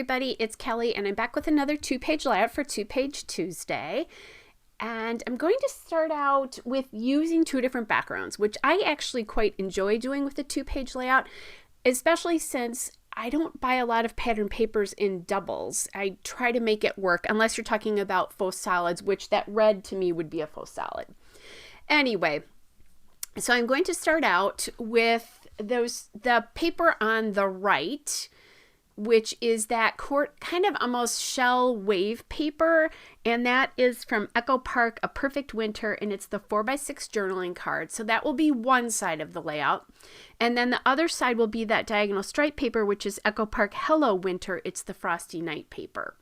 everybody, it's Kelly and I'm back with another 2-page layout for 2-Page Tuesday. And I'm going to start out with using 2 different backgrounds, which I actually quite enjoy doing with the 2-page layout, especially since I don't buy a lot of pattern papers in doubles. I try to make it work unless you're talking about faux solids, which that red to me would be a faux solid. Anyway, so I'm going to start out with the paper on the right, which is that kind of almost shell wave paper, and that is from Echo Park, A Perfect Winter, and it's the 4x6 journaling card. So that will be one side of the layout, and then the other side will be that diagonal stripe paper, which is Echo Park Hello Winter. It's the Frosty Night paper.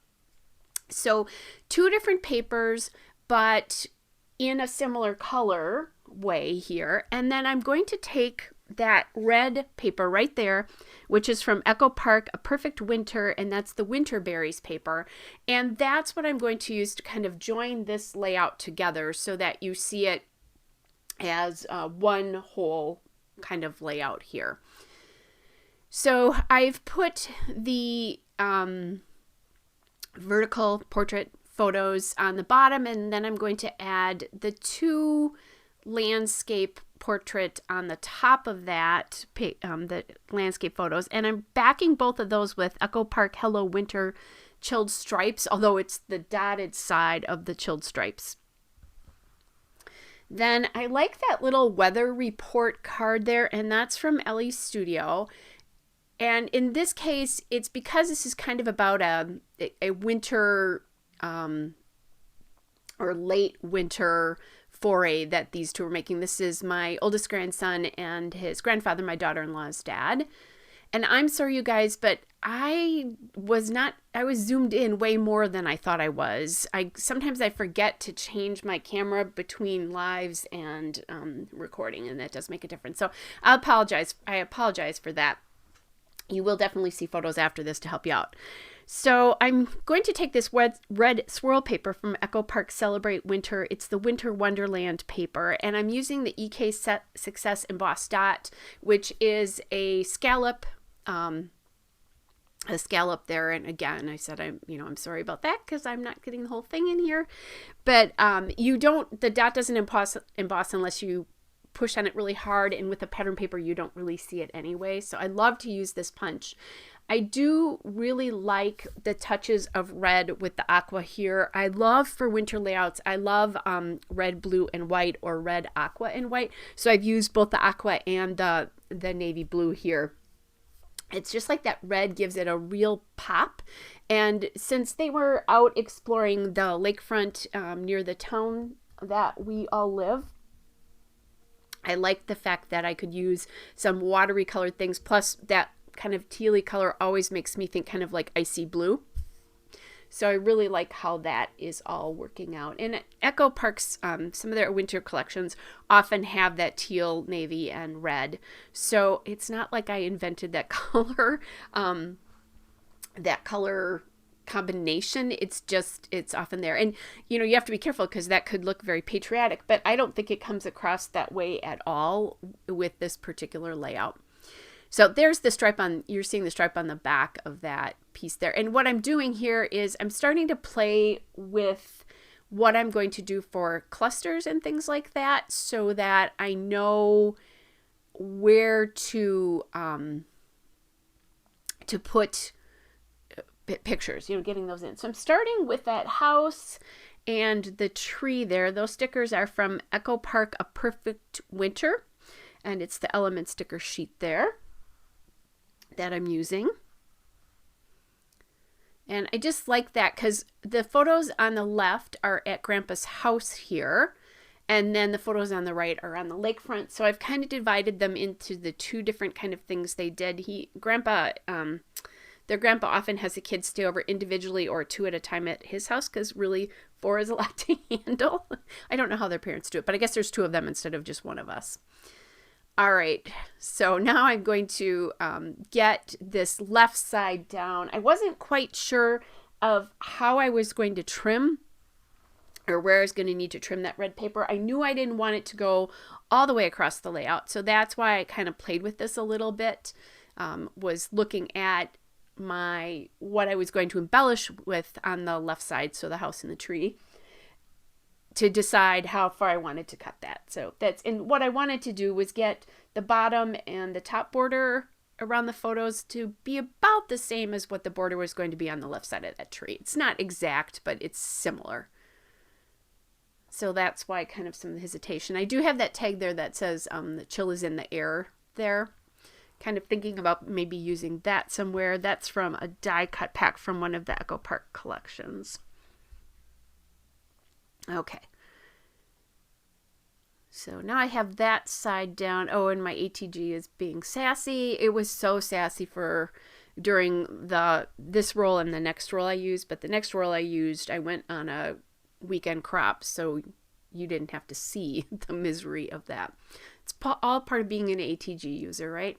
So 2 different papers, but in a similar color way here. And then I'm going to take that red paper right there, which is from Echo Park, A Perfect Winter, and that's the Winter Berries paper. And that's what I'm going to use to kind of join this layout together so that you see it as one whole kind of layout here. So I've put the vertical portrait photos on the bottom, and then I'm going to add the 2 landscape portrait on the top of that, the landscape photos, and I'm backing both of those with Echo Park Hello Winter chilled stripes, although it's the dotted side of the chilled stripes. Then I like that little weather report card there, and that's from Ellie's Studio. And in this case, it's because this is kind of about a winter or late winter foray that these 2 are making. This is my oldest grandson and his grandfather, my daughter-in-law's dad. And I'm sorry, you guys, but I was zoomed in way more than I thought I was. Sometimes I forget to change my camera between lives and recording, and that does make a difference. So I apologize for that. You will definitely see photos after this to help you out. So I'm going to take this red swirl paper from Echo Park Celebrate Winter. It's the Winter Wonderland paper, and I'm using the EK Success Embossed Dot, which is a scallop there. And again, I said I'm sorry about that because I'm not getting the whole thing in here. But the dot doesn't emboss unless you push on it really hard, and with the pattern paper you don't really see it anyway. So I love to use this punch. I do really like the touches of red with the aqua here. I love for winter layouts, I love red, blue, and white, or red, aqua, and white. So I've used both the aqua and the navy blue here. It's just like that red gives it a real pop. And since they were out exploring the lakefront near the town that we all live, I like the fact that I could use some watery colored things, plus that kind of tealy color always makes me think kind of like icy blue. So I really like how that is all working out. And Echo Park's, some of their winter collections often have that teal, navy, and red. So it's not like I invented that color combination. It's often there. And, you have to be careful because that could look very patriotic, but I don't think it comes across that way at all with this particular layout. So there's the stripe you're seeing the stripe on the back of that piece there. And what I'm doing here is I'm starting to play with what I'm going to do for clusters and things like that so that I know where to put pictures, getting those in. So I'm starting with that house and the tree there. Those stickers are from Echo Park, A Perfect Winter, and it's the element sticker sheet there that I'm using. And I just like that because the photos on the left are at Grandpa's house here, and then the photos on the right are on the lakefront. So I've kind of divided them into the 2 different kind of things they did. Their grandpa often has the kids stay over individually or 2 at a time at his house because really 4 is a lot to handle. I don't know how their parents do it, but I guess there's 2 of them instead of just 1 of us. All right, so now I'm going to get this left side down. I wasn't quite sure of how I was going to trim or where I was going to need to trim that red paper. I knew I didn't want it to go all the way across the layout, so that's why I kind of played with this a little bit, was looking at what I was going to embellish with on the left side, so the house and the tree, to decide how far I wanted to cut that. So and what I wanted to do was get the bottom and the top border around the photos to be about the same as what the border was going to be on the left side of that tree. It's not exact, but it's similar. So that's why kind of some hesitation. I do have that tag there that says the chill is in the air there. Kind of thinking about maybe using that somewhere. That's from a die cut pack from one of the Echo Park collections. Okay. So now I have that side down. Oh, and my ATG is being sassy. It was so sassy during this roll and the next roll I used. But the next roll I went on a weekend crop, so you didn't have to see the misery of that. It's all part of being an ATG user, right?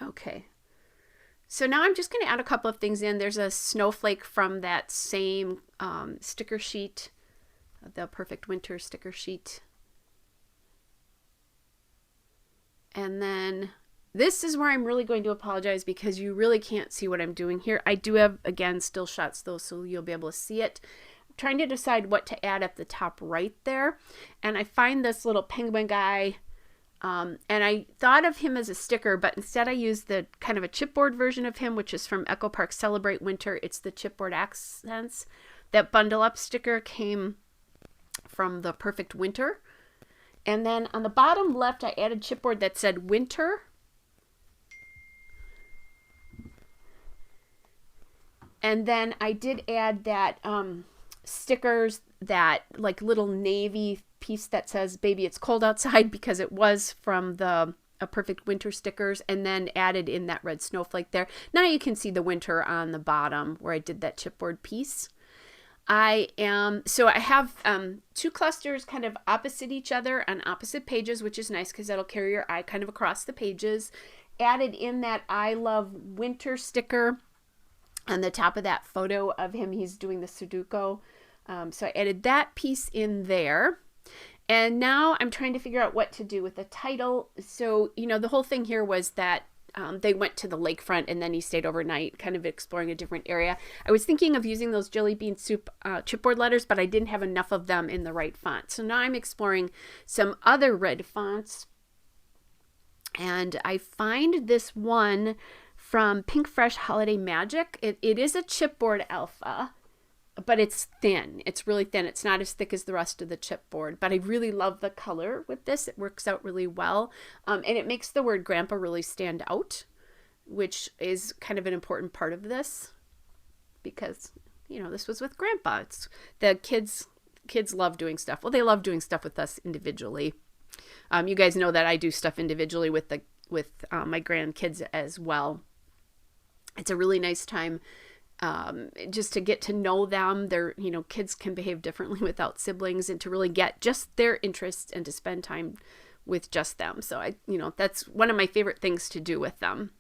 Okay. So now I'm just going to add a couple of things in. There's a snowflake from that same sticker sheet, the Perfect Winter sticker sheet. And then this is where I'm really going to apologize because you really can't see what I'm doing here. I do have, again, still shots though, so you'll be able to see it. I'm trying to decide what to add at the top right there. And I find this little penguin guy. And I thought of him as a sticker, but instead I used the kind of a chipboard version of him, which is from Echo Park Celebrate Winter. It's the chipboard accents. That bundle up sticker came from the Perfect Winter. And then on the bottom left, I added chipboard that said Winter. And then I did add that stickers, that like little navy piece that says baby it's cold outside, because it was from the Perfect Winter stickers, and then added in that red snowflake there. Now you can see the winter on the bottom where I did that chipboard piece. I have two clusters kind of opposite each other on opposite pages, which is nice because that'll carry your eye kind of across the pages. Added in that I love winter sticker on the top of that photo of him. He's doing the Sudoku. So I added that piece in there. And now I'm trying to figure out what to do with the title. So, the whole thing here was that they went to the lakefront and then he stayed overnight, kind of exploring a different area. I was thinking of using those jelly bean soup chipboard letters, but I didn't have enough of them in the right font. So now I'm exploring some other red fonts. And I find this one from Pink Fresh Holiday Magic. It is a chipboard alpha, but it's thin. It's really thin. It's not as thick as the rest of the chipboard, but I really love the color with this. It works out really well. And it makes the word grandpa really stand out, which is kind of an important part of this because, this was with grandpa. It's the kids love doing stuff. Well, they love doing stuff with us individually. You guys know that I do stuff individually with my grandkids as well. It's a really nice time just to get to know them. They're, kids can behave differently without siblings, and to really get just their interests and to spend time with just them. So that's one of my favorite things to do with them.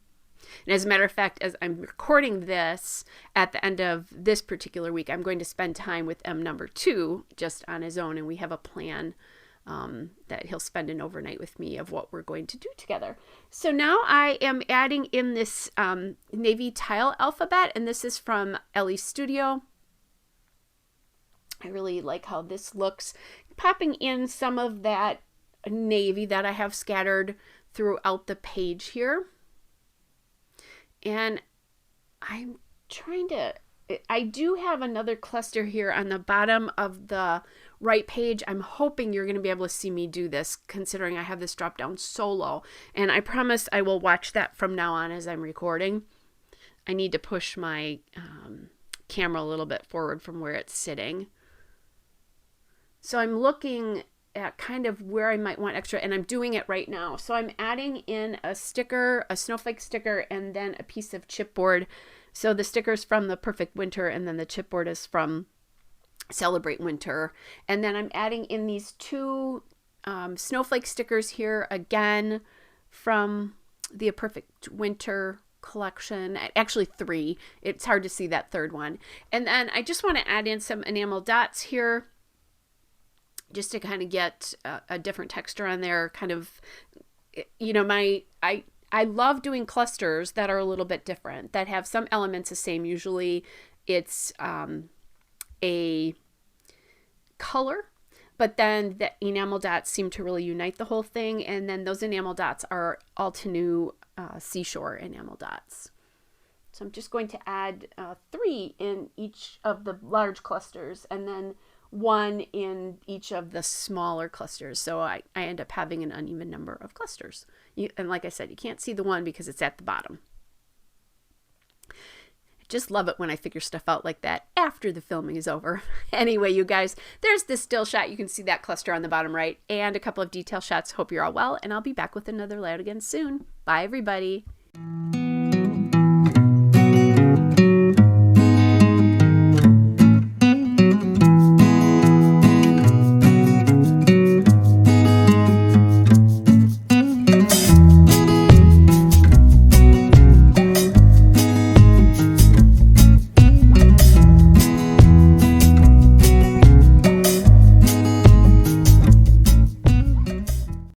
And as a matter of fact, as I'm recording this at the end of this particular week, I'm going to spend time with M number 2 just on his own. And we have a plan that he'll spend an overnight with me of what we're going to do together. So now I am adding in this navy tile alphabet, and this is from Ellie Studio. I really like how this looks. Popping in some of that navy that I have scattered throughout the page here. And I'm trying to, I do have another cluster here on the bottom of the right page. I'm hoping you're going to be able to see me do this, considering I have this drop down so low. And I promise I will watch that from now on as I'm recording. I need to push my camera a little bit forward from where it's sitting. So I'm looking at kind of where I might want extra, and I'm doing it right now. So I'm adding in a sticker, a snowflake sticker, and then a piece of chipboard. So the sticker's from the Perfect Winter, and then the chipboard is from Celebrate Winter. And then I'm adding in these two snowflake stickers here, again from the Perfect Winter collection. Actually 3. It's hard to see that third one. And then I just want to add in some enamel dots here, just to kind of get a different texture on there. Kind of, I love doing clusters that are a little bit different, that have some elements the same. Usually it's a color, but then the enamel dots seem to really unite the whole thing. And then those enamel dots are Altenew seashore enamel dots. So I'm just going to add 3 in each of the large clusters, and then 1 in each of the smaller clusters. So I end up having an uneven number of clusters. And like I said, you can't see the 1 because it's at the bottom. I just love it when I figure stuff out like that after the filming is over. Anyway, you guys, there's this still shot. You can see that cluster on the bottom right and a couple of detail shots. Hope you're all well, and I'll be back with another layout again soon. Bye, everybody.